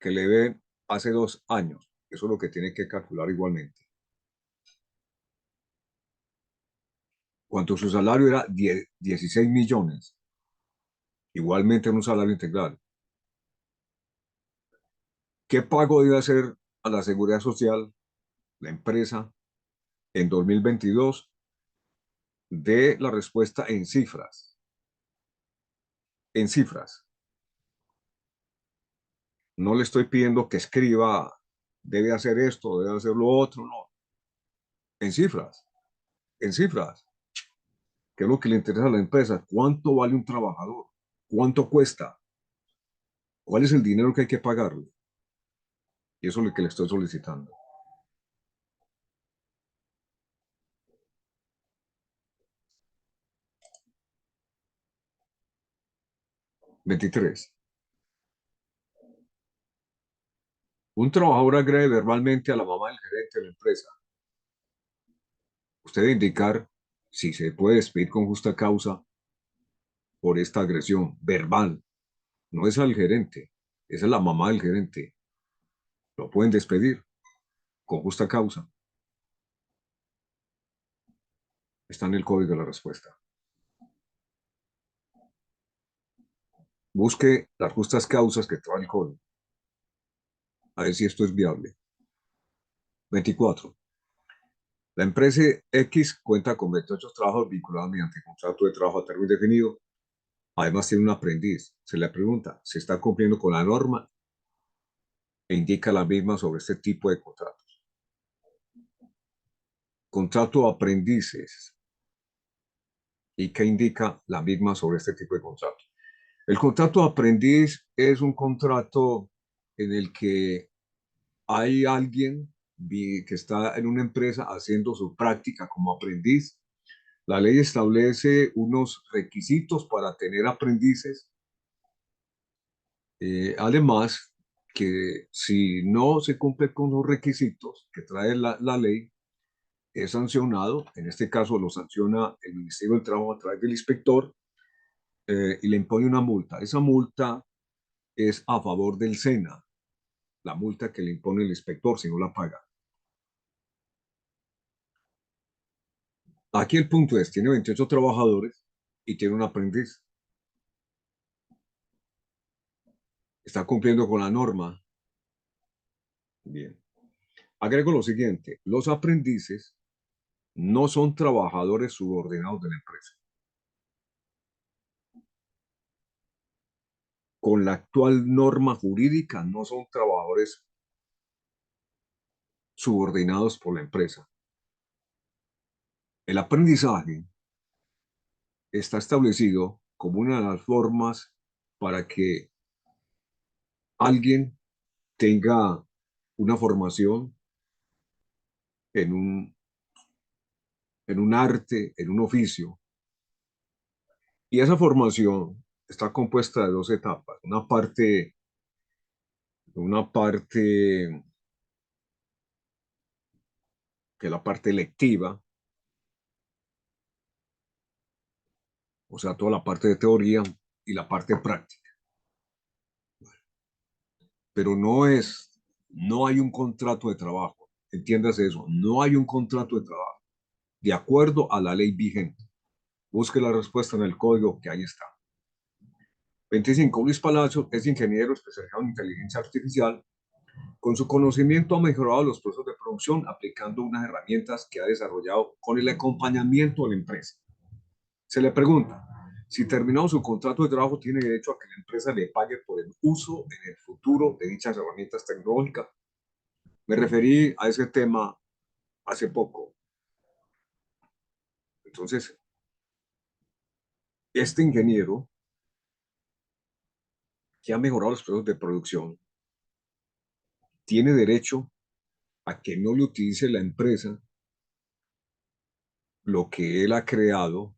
que le ven hace 2 años. Eso es lo que tiene que calcular igualmente. Cuando su salario era 16 millones, igualmente en un salario integral. ¿Qué pago debe hacer a la Seguridad Social la empresa en 2022? De la respuesta en cifras. En cifras. No le estoy pidiendo que escriba, debe hacer esto, debe hacer lo otro, no. En cifras, en cifras. ¿Qué es lo que le interesa a la empresa? ¿Cuánto vale un trabajador? ¿Cuánto cuesta? ¿Cuál es el dinero que hay que pagarle? Y eso es lo que le estoy solicitando. 23. Un trabajador agrede verbalmente a la mamá del gerente de la empresa. Usted debe indicar si se puede despedir con justa causa por esta agresión verbal. No es al gerente, esa es la mamá del gerente. Lo pueden despedir con justa causa. Está en el código de la respuesta. Busque las justas causas que trae el código. A ver si esto es viable. 24. La empresa X cuenta con 28 trabajos vinculados mediante contrato de trabajo a término indefinido. Además tiene un aprendiz. Se le pregunta, ¿se está cumpliendo con la norma? E indica la misma sobre este tipo de contratos. Contrato de aprendices. ¿Y qué indica la misma sobre este tipo de contrato? El contrato de aprendiz es un contrato en el que hay alguien que está en una empresa haciendo su práctica como aprendiz. La ley establece unos requisitos para tener aprendices. Además, que si no se cumple con los requisitos que trae la ley, es sancionado. En este caso lo sanciona el Ministerio del Trabajo a través del inspector y le impone una multa. Esa multa es a favor del SENA, la multa que le impone el inspector si no la paga. Aquí el punto es, tiene 28 trabajadores y tiene un aprendiz. Está cumpliendo con la norma. Bien. Agrego lo siguiente, los aprendices no son trabajadores subordinados de la empresa. Con la actual norma jurídica no son trabajadores subordinados por la empresa. El aprendizaje está establecido como una de las formas para que alguien tenga una formación en un en un arte, en un oficio. Y esa formación está compuesta de dos etapas. Una parte que es la parte lectiva, o sea, toda la parte de teoría y la parte práctica. Pero no hay un contrato de trabajo. Entiendas eso, no hay un contrato de trabajo de acuerdo a la ley vigente. Busque la respuesta en el código que ahí está. 25. Luis Palacio es ingeniero especializado en inteligencia artificial. Con su conocimiento ha mejorado los procesos de producción aplicando unas herramientas que ha desarrollado con el acompañamiento de la empresa. Se le pregunta, si terminado su contrato de trabajo tiene derecho a que la empresa le pague por el uso en el futuro de dichas herramientas tecnológicas. Me referí a ese tema hace poco. Entonces, este ingeniero que ha mejorado los procesos de producción tiene derecho a que no le utilice la empresa lo que él ha creado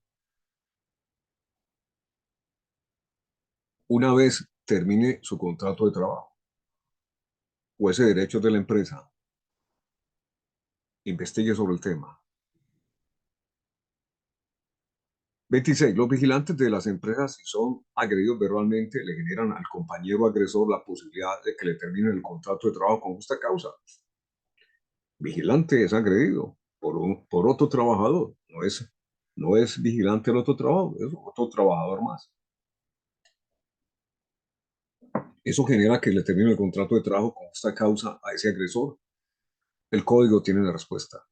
una vez termine su contrato de trabajo o ese derecho de la empresa. Investigue sobre el tema. 26. Los vigilantes de las empresas, si son agredidos verbalmente, le generan al compañero agresor la posibilidad de que le termine el contrato de trabajo con justa causa. Vigilante es agredido por otro trabajador, no es vigilante el otro trabajo, es otro trabajador más. Eso genera que le termine el contrato de trabajo con justa causa a ese agresor. El código tiene la respuesta.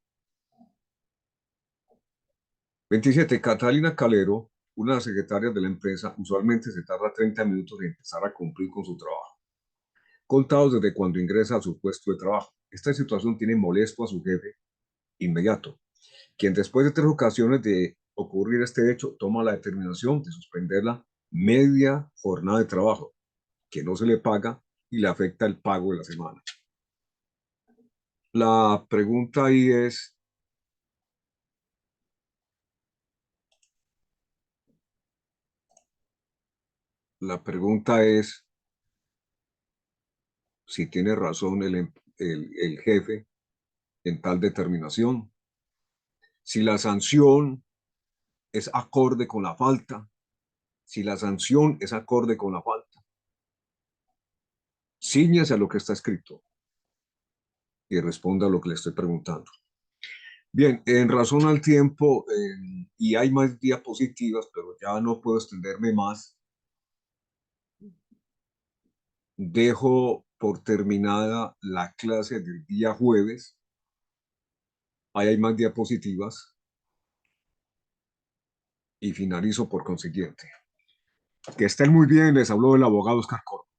27. Catalina Calero, una de las secretarias de la empresa, usualmente se tarda 30 minutos en empezar a cumplir con su trabajo, contados desde cuando ingresa a su puesto de trabajo. Esta situación tiene molesto a su jefe inmediato, quien después de 3 ocasiones de ocurrir este hecho, toma la determinación de suspenderla media jornada de trabajo, que no se le paga y le afecta el pago de la semana. La pregunta ahí es, la pregunta es si tiene razón el jefe en tal determinación, si la sanción es acorde con la falta, si la sanción es acorde con la falta. Cíñase a lo que está escrito y responda a lo que le estoy preguntando. Bien, en razón al tiempo, y hay más diapositivas, pero ya no puedo extenderme más, dejo por terminada la clase del día jueves. Ahí hay más diapositivas y finalizo por consiguiente. Que estén muy bien, les habló el abogado Oscar Córdoba.